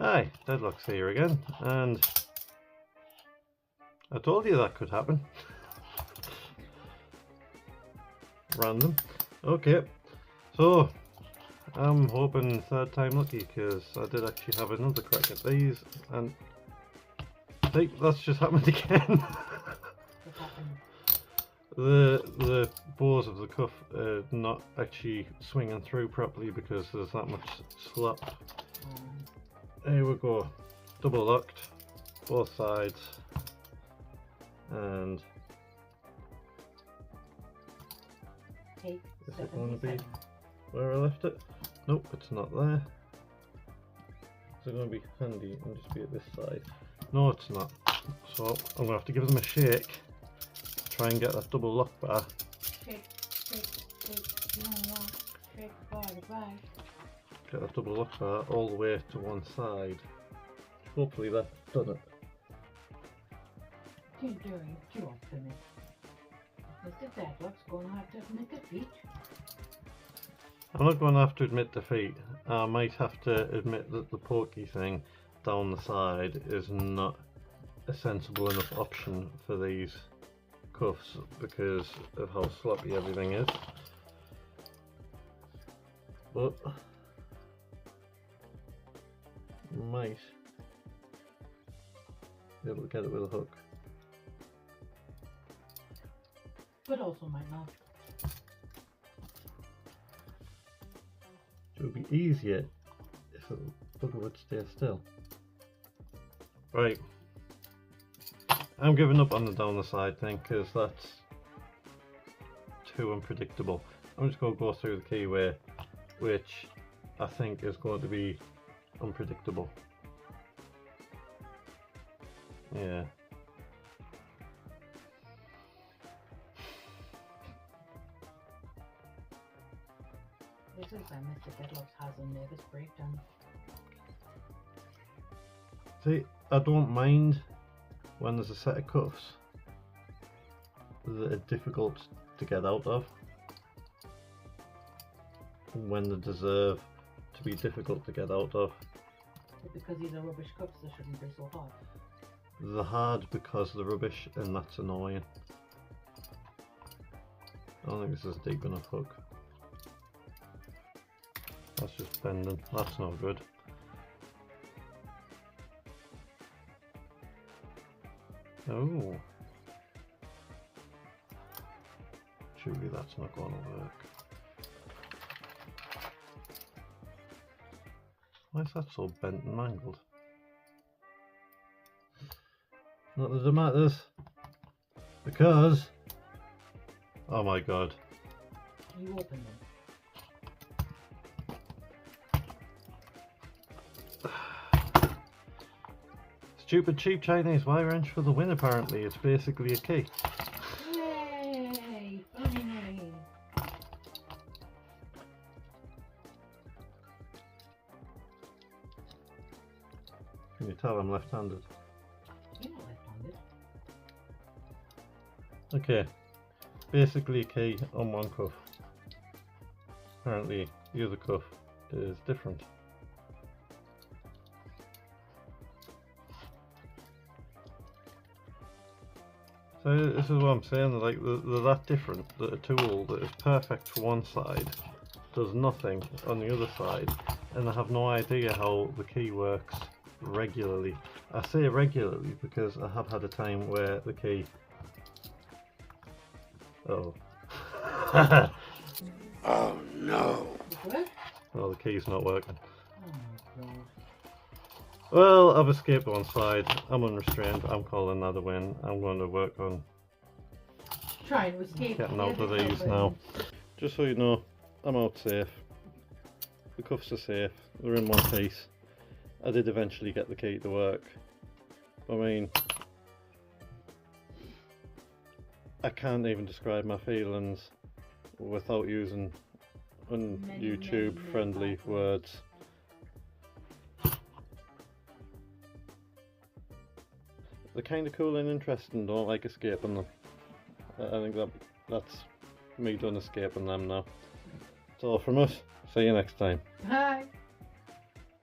Hi, Deadlock's here again, and I told you that could happen. Random. Okay, so I'm hoping third time lucky, because I did actually have another crack at these, and see, that's just happened again. The bows of the cuff are not actually swinging through properly because there's that much slop. Here we go, double locked, both sides, and is it going to be where I left it? Nope, it's not there. Is it going to be handy and just be at this side? No, it's not. So I'm going to have to give them a shake to try and get that double lock bar. Shake, bar to bar. Get that double lock bar all the way to one side. Hopefully that's done it. You're doing too often. Mr. Deadlock's going to have to admit defeat. I'm not going to have to admit defeat. I might have to admit that the pokey thing down the side is not a sensible enough option for these cuffs because of how sloppy everything is. But might be able to get it with a hook. But also might not. It would be easier if the bugger would stay still. Right, I'm giving up on the down the side thing because that's too unpredictable. I'm just going to go through the keyway, which I think is going to be unpredictable. Yeah. This is when Mr. Deadlock has a nervous breakdown. See, I don't mind when there's a set of cuffs that are difficult to get out of, when they deserve to be difficult to get out of. Because these are rubbish cups, they shouldn't be so hard. They're hard because they're rubbish, and that's annoying. I don't think this is a deep enough hook. That's just bending, that's not good. Oh. Surely that's not going to work. Why is that so bent and mangled? Not that it matters. Because... oh my god. You open them. Stupid cheap Chinese wire wrench for the win apparently. It's basically a key. Yay! Finally! Can you tell I'm left-handed? You're not left-handed. Okay. Basically a key on one cuff. Apparently the other cuff is different. So this is what I'm saying, like they're that different that a tool that is perfect for one side does nothing on the other side, and I have no idea how the key works regularly. I say regularly because I have had a time where the key... oh. Oh no! Well, the key's not working. Oh my god. Well, I've escaped one side. I'm unrestrained. I'm calling that a win. I'm going to work on Trying to escape. getting out of these now. Just so you know, I'm out safe. The cuffs are safe. They're in one piece. I did eventually get the key to work. I mean, I can't even describe my feelings without using un-YouTube friendly words. They're kind of cool and interesting, don't like escaping them. I think that's me done escaping them now. That's all from us. See you next time. Bye!